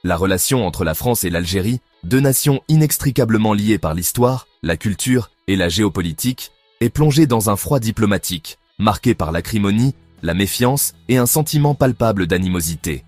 La relation entre la France et l'Algérie, deux nations inextricablement liées par l'histoire, la culture et la géopolitique, est plongée dans un froid diplomatique, marqué par l'acrimonie, la méfiance et un sentiment palpable d'animosité.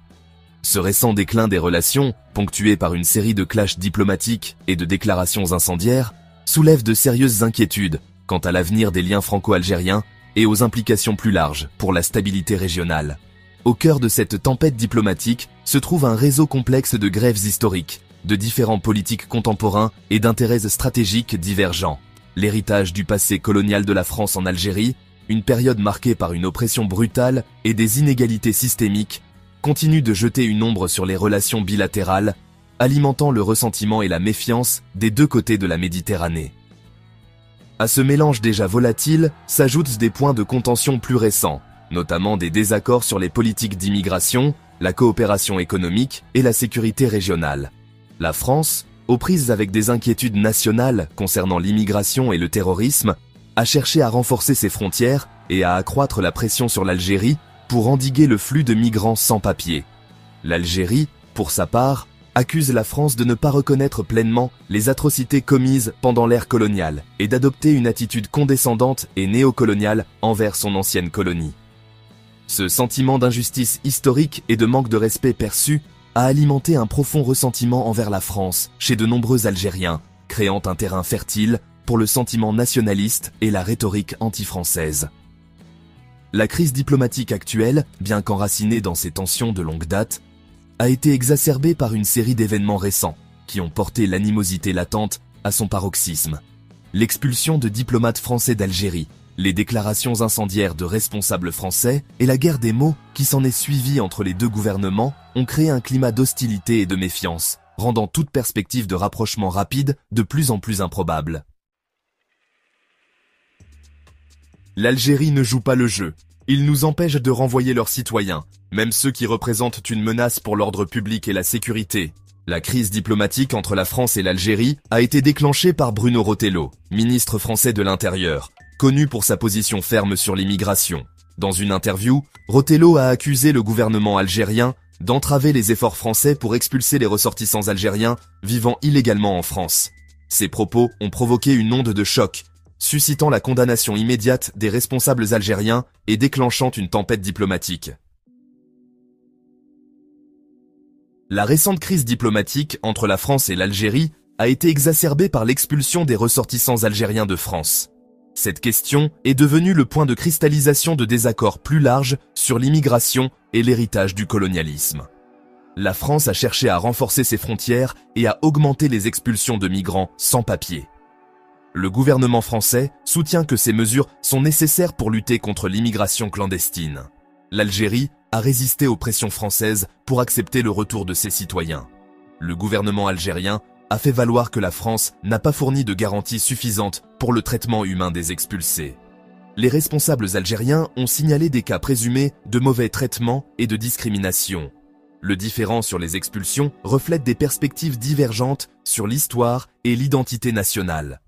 Ce récent déclin des relations, ponctué par une série de clashs diplomatiques et de déclarations incendiaires, soulève de sérieuses inquiétudes quant à l'avenir des liens franco-algériens et aux implications plus larges pour la stabilité régionale. Au cœur de cette tempête diplomatique se trouve un réseau complexe de grèves historiques, de différents politiques contemporains et d'intérêts stratégiques divergents. L'héritage du passé colonial de la France en Algérie, une période marquée par une oppression brutale et des inégalités systémiques, continue de jeter une ombre sur les relations bilatérales, alimentant le ressentiment et la méfiance des deux côtés de la Méditerranée. À ce mélange déjà volatile s'ajoutent des points de contention plus récents, notamment des désaccords sur les politiques d'immigration, la coopération économique et la sécurité régionale. La France, aux prises avec des inquiétudes nationales concernant l'immigration et le terrorisme, a cherché à renforcer ses frontières et à accroître la pression sur l'Algérie pour endiguer le flux de migrants sans papier. L'Algérie, pour sa part, accuse la France de ne pas reconnaître pleinement les atrocités commises pendant l'ère coloniale et d'adopter une attitude condescendante et néocoloniale envers son ancienne colonie. Ce sentiment d'injustice historique et de manque de respect perçu a alimenté un profond ressentiment envers la France chez de nombreux Algériens, créant un terrain fertile pour le sentiment nationaliste et la rhétorique anti-française. La crise diplomatique actuelle, bien qu'enracinée dans ces tensions de longue date, a été exacerbée par une série d'événements récents qui ont porté l'animosité latente à son paroxysme. L'expulsion de diplomates français d'Algérie, les déclarations incendiaires de responsables français et la guerre des mots qui s'en est suivie entre les deux gouvernements ont créé un climat d'hostilité et de méfiance, rendant toute perspective de rapprochement rapide de plus en plus improbable. L'Algérie ne joue pas le jeu. Ils nous empêchent de renvoyer leurs citoyens, même ceux qui représentent une menace pour l'ordre public et la sécurité. La crise diplomatique entre la France et l'Algérie a été déclenchée par Bruno Retailleau, ministre français de l'Intérieur, connu pour sa position ferme sur l'immigration. Dans une interview, Retailleau a accusé le gouvernement algérien d'entraver les efforts français pour expulser les ressortissants algériens vivant illégalement en France. Ces propos ont provoqué une onde de choc, suscitant la condamnation immédiate des responsables algériens et déclenchant une tempête diplomatique. La récente crise diplomatique entre la France et l'Algérie a été exacerbée par l'expulsion des ressortissants algériens de France. Cette question est devenue le point de cristallisation de désaccords plus larges sur l'immigration et l'héritage du colonialisme. La France a cherché à renforcer ses frontières et à augmenter les expulsions de migrants sans papier. Le gouvernement français soutient que ces mesures sont nécessaires pour lutter contre l'immigration clandestine. L'Algérie a résisté aux pressions françaises pour accepter le retour de ses citoyens. Le gouvernement algérien a fait valoir que la France n'a pas fourni de garanties suffisantes pour le traitement humain des expulsés. Les responsables algériens ont signalé des cas présumés de mauvais traitement et de discrimination. Le différend sur les expulsions reflète des perspectives divergentes sur l'histoire et l'identité nationale.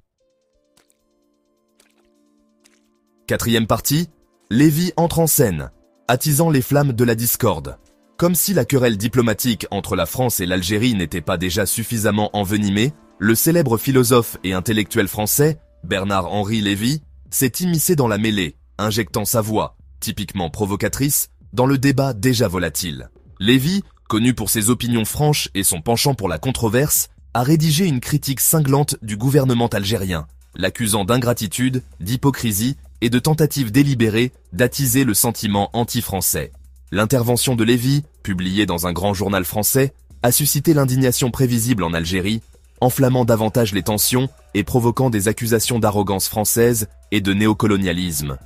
Quatrième partie, Lévy entre en scène, attisant les flammes de la discorde. Comme si la querelle diplomatique entre la France et l'Algérie n'était pas déjà suffisamment envenimée, le célèbre philosophe et intellectuel français, Bernard-Henri Lévy, s'est immiscé dans la mêlée, injectant sa voix, typiquement provocatrice, dans le débat déjà volatile. Lévy, connu pour ses opinions franches et son penchant pour la controverse, a rédigé une critique cinglante du gouvernement algérien, l'accusant d'ingratitude, d'hypocrisie et de tentatives délibérées d'attiser le sentiment anti-français. L'intervention de Lévy, publiée dans un grand journal français, a suscité l'indignation prévisible en Algérie, enflammant davantage les tensions et provoquant des accusations d'arrogance française et de néocolonialisme.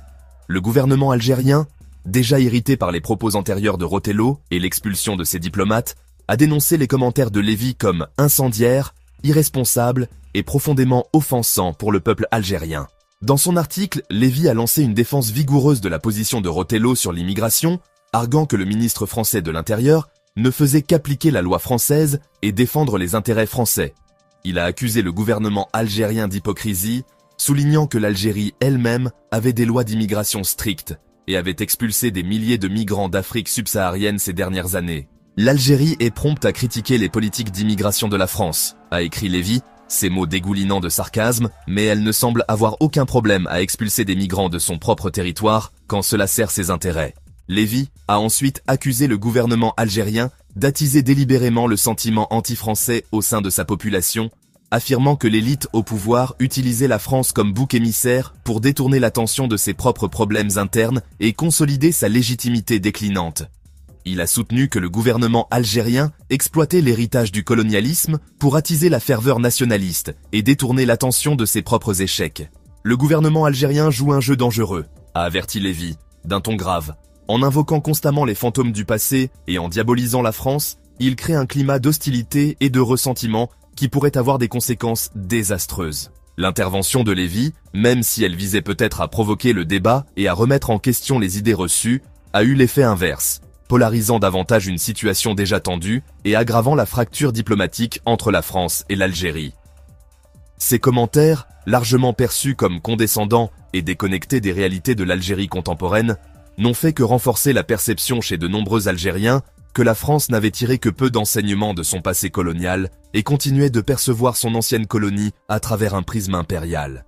Le gouvernement algérien, déjà irrité par les propos antérieurs de Retailleau et l'expulsion de ses diplomates, a dénoncé les commentaires de Lévy comme incendiaires, irresponsables et profondément offensants pour le peuple algérien. Dans son article, Lévy a lancé une défense vigoureuse de la position de Retailleau sur l'immigration, arguant que le ministre français de l'Intérieur ne faisait qu'appliquer la loi française et défendre les intérêts français. Il a accusé le gouvernement algérien d'hypocrisie, soulignant que l'Algérie elle-même avait des lois d'immigration strictes et avait expulsé des milliers de migrants d'Afrique subsaharienne ces dernières années. L'Algérie est prompte à critiquer les politiques d'immigration de la France, a écrit Lévy, ces mots dégoulinants de sarcasme, mais elle ne semble avoir aucun problème à expulser des migrants de son propre territoire quand cela sert ses intérêts. Lévy a ensuite accusé le gouvernement algérien d'attiser délibérément le sentiment anti-français au sein de sa population, affirmant que l'élite au pouvoir utilisait la France comme bouc émissaire pour détourner l'attention de ses propres problèmes internes et consolider sa légitimité déclinante. Il a soutenu que le gouvernement algérien exploitait l'héritage du colonialisme pour attiser la ferveur nationaliste et détourner l'attention de ses propres échecs. Le gouvernement algérien joue un jeu dangereux, a averti Lévy, d'un ton grave. En invoquant constamment les fantômes du passé et en diabolisant la France, il crée un climat d'hostilité et de ressentiment qui pourrait avoir des conséquences désastreuses. L'intervention de Lévy, même si elle visait peut-être à provoquer le débat et à remettre en question les idées reçues, a eu l'effet inverse, polarisant davantage une situation déjà tendue et aggravant la fracture diplomatique entre la France et l'Algérie. Ces commentaires, largement perçus comme condescendants et déconnectés des réalités de l'Algérie contemporaine, n'ont fait que renforcer la perception chez de nombreux Algériens que la France n'avait tiré que peu d'enseignements de son passé colonial et continuait de percevoir son ancienne colonie à travers un prisme impérial.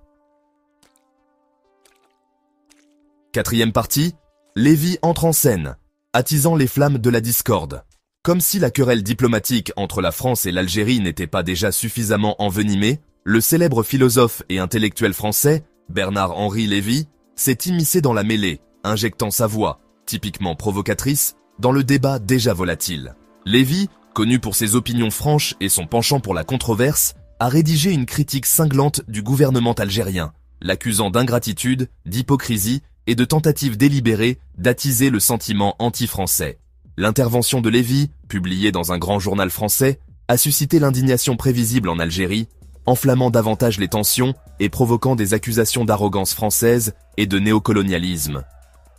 Quatrième partie, Lévy entre en scène, attisant les flammes de la discorde. Comme si la querelle diplomatique entre la France et l'Algérie n'était pas déjà suffisamment envenimée, le célèbre philosophe et intellectuel français, Bernard-Henri Lévy, s'est immiscé dans la mêlée, injectant sa voix, typiquement provocatrice, dans le débat déjà volatile. Lévy, connu pour ses opinions franches et son penchant pour la controverse, a rédigé une critique cinglante du gouvernement algérien, l'accusant d'ingratitude, d'hypocrisie et de tentative délibérée d'attiser le sentiment anti-français. L'intervention de Lévy, publiée dans un grand journal français, a suscité l'indignation prévisible en Algérie, enflammant davantage les tensions et provoquant des accusations d'arrogance française et de néocolonialisme.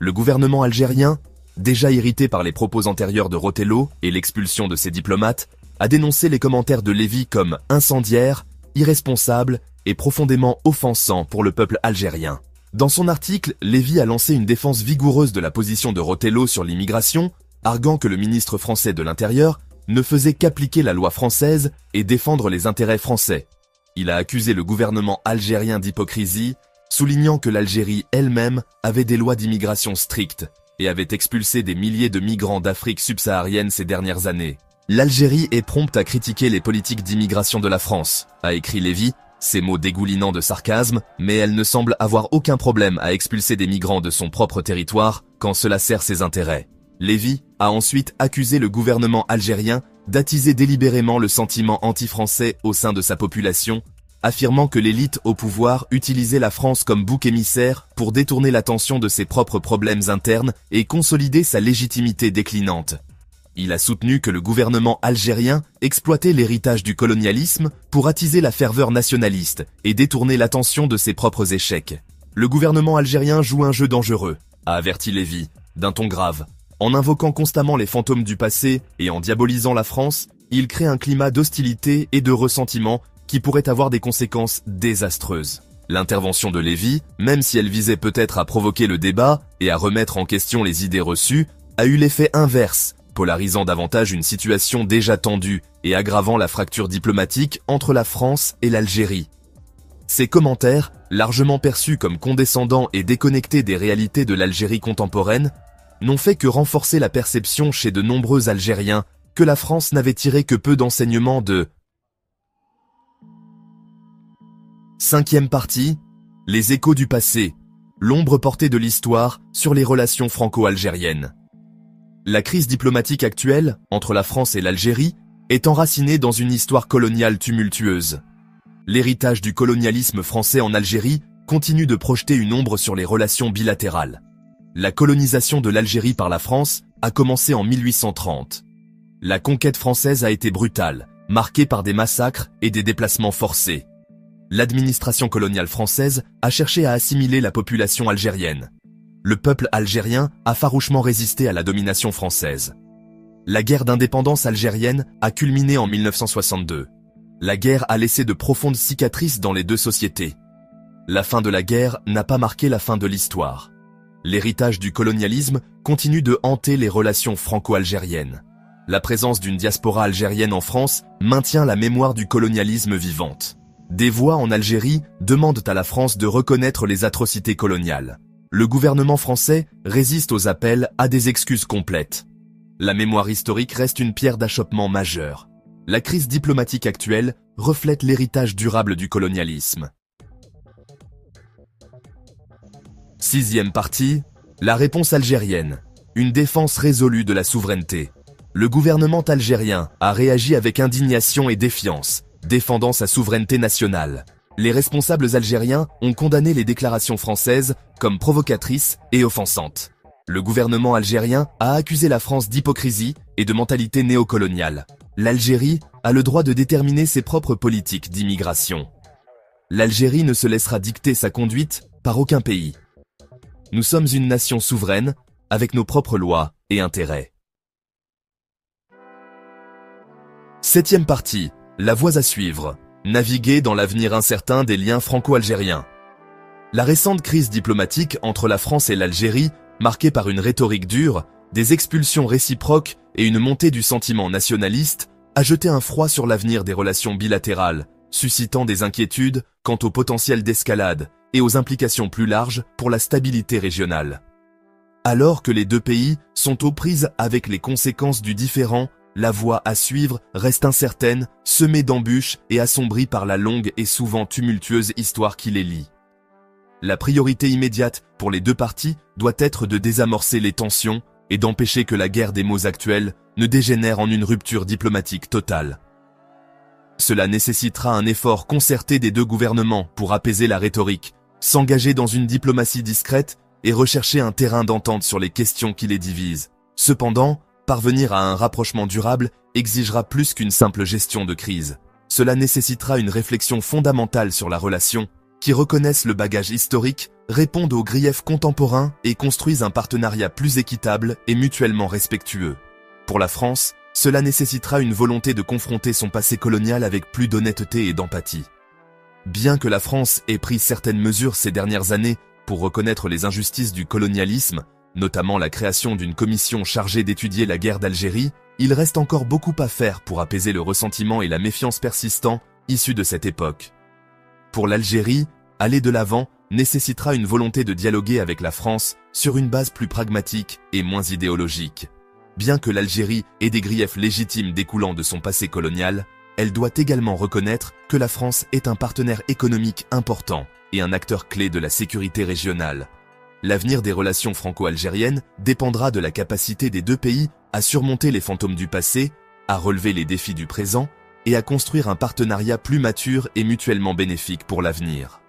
Le gouvernement algérien, déjà irrité par les propos antérieurs de Rotello et l'expulsion de ses diplomates, a dénoncé les commentaires de Lévy comme incendiaires, irresponsables et profondément offensants pour le peuple algérien. Dans son article, Lévy a lancé une défense vigoureuse de la position de Rotello sur l'immigration, arguant que le ministre français de l'Intérieur ne faisait qu'appliquer la loi française et défendre les intérêts français. Il a accusé le gouvernement algérien d'hypocrisie, soulignant que l'Algérie elle-même avait des lois d'immigration strictes et avait expulsé des milliers de migrants d'Afrique subsaharienne ces dernières années. L'Algérie est prompte à critiquer les politiques d'immigration de la France, a écrit Lévy, ces mots dégoulinants de sarcasme, mais elle ne semble avoir aucun problème à expulser des migrants de son propre territoire quand cela sert ses intérêts. Lévy a ensuite accusé le gouvernement algérien d'attiser délibérément le sentiment anti-français au sein de sa population, affirmant que l'élite au pouvoir utilisait la France comme bouc émissaire pour détourner l'attention de ses propres problèmes internes et consolider sa légitimité déclinante. Il a soutenu que le gouvernement algérien exploitait l'héritage du colonialisme pour attiser la ferveur nationaliste et détourner l'attention de ses propres échecs. Le gouvernement algérien joue un jeu dangereux, a averti Lévy, d'un ton grave. En invoquant constamment les fantômes du passé et en diabolisant la France, il crée un climat d'hostilité et de ressentiment qui pourrait avoir des conséquences désastreuses. L'intervention de Lévy, même si elle visait peut-être à provoquer le débat et à remettre en question les idées reçues, a eu l'effet inverse, polarisant davantage une situation déjà tendue et aggravant la fracture diplomatique entre la France et l'Algérie. Ces commentaires, largement perçus comme condescendants et déconnectés des réalités de l'Algérie contemporaine, n'ont fait que renforcer la perception chez de nombreux Algériens que la France n'avait tiré que peu d'enseignements de. Cinquième partie, les échos du passé, l'ombre portée de l'histoire sur les relations franco-algériennes. La crise diplomatique actuelle, entre la France et l'Algérie, est enracinée dans une histoire coloniale tumultueuse. L'héritage du colonialisme français en Algérie continue de projeter une ombre sur les relations bilatérales. La colonisation de l'Algérie par la France a commencé en 1830. La conquête française a été brutale, marquée par des massacres et des déplacements forcés. L'administration coloniale française a cherché à assimiler la population algérienne. Le peuple algérien a farouchement résisté à la domination française. La guerre d'indépendance algérienne a culminé en 1962. La guerre a laissé de profondes cicatrices dans les deux sociétés. La fin de la guerre n'a pas marqué la fin de l'histoire. L'héritage du colonialisme continue de hanter les relations franco-algériennes. La présence d'une diaspora algérienne en France maintient la mémoire du colonialisme vivante. Des voix en Algérie demandent à la France de reconnaître les atrocités coloniales. Le gouvernement français résiste aux appels à des excuses complètes. La mémoire historique reste une pierre d'achoppement majeure. La crise diplomatique actuelle reflète l'héritage durable du colonialisme. Sixième partie, la réponse algérienne. Une défense résolue de la souveraineté. Le gouvernement algérien a réagi avec indignation et défiance, défendant sa souveraineté nationale. Les responsables algériens ont condamné les déclarations françaises comme provocatrices et offensantes. Le gouvernement algérien a accusé la France d'hypocrisie et de mentalité néocoloniale. L'Algérie a le droit de déterminer ses propres politiques d'immigration. L'Algérie ne se laissera dicter sa conduite par aucun pays. Nous sommes une nation souveraine, avec nos propres lois et intérêts. Septième partie, la voie à suivre. Naviguer dans l'avenir incertain des liens franco-algériens. La récente crise diplomatique entre la France et l'Algérie, marquée par une rhétorique dure, des expulsions réciproques et une montée du sentiment nationaliste, a jeté un froid sur l'avenir des relations bilatérales, suscitant des inquiétudes quant au potentiel d'escalade et aux implications plus larges pour la stabilité régionale. Alors que les deux pays sont aux prises avec les conséquences du différend, la voie à suivre reste incertaine, semée d'embûches et assombrie par la longue et souvent tumultueuse histoire qui les lie. La priorité immédiate pour les deux parties doit être de désamorcer les tensions et d'empêcher que la guerre des mots actuelle ne dégénère en une rupture diplomatique totale. Cela nécessitera un effort concerté des deux gouvernements pour apaiser la rhétorique, s'engager dans une diplomatie discrète et rechercher un terrain d'entente sur les questions qui les divisent. Cependant, parvenir à un rapprochement durable exigera plus qu'une simple gestion de crise. Cela nécessitera une réflexion fondamentale sur la relation, qui reconnaisse le bagage historique, répondent aux griefs contemporains et construisent un partenariat plus équitable et mutuellement respectueux. Pour la France, cela nécessitera une volonté de confronter son passé colonial avec plus d'honnêteté et d'empathie. Bien que la France ait pris certaines mesures ces dernières années pour reconnaître les injustices du colonialisme, notamment la création d'une commission chargée d'étudier la guerre d'Algérie, il reste encore beaucoup à faire pour apaiser le ressentiment et la méfiance persistants issus de cette époque. Pour l'Algérie, aller de l'avant nécessitera une volonté de dialoguer avec la France sur une base plus pragmatique et moins idéologique. Bien que l'Algérie ait des griefs légitimes découlant de son passé colonial, elle doit également reconnaître que la France est un partenaire économique important et un acteur clé de la sécurité régionale. L'avenir des relations franco-algériennes dépendra de la capacité des deux pays à surmonter les fantômes du passé, à relever les défis du présent et à construire un partenariat plus mature et mutuellement bénéfique pour l'avenir.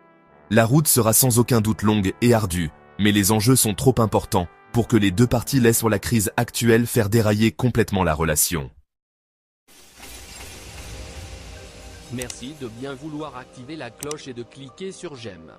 La route sera sans aucun doute longue et ardue, mais les enjeux sont trop importants pour que les deux parties laissent la crise actuelle faire dérailler complètement la relation. Merci de bien vouloir activer la cloche et de cliquer sur j'aime.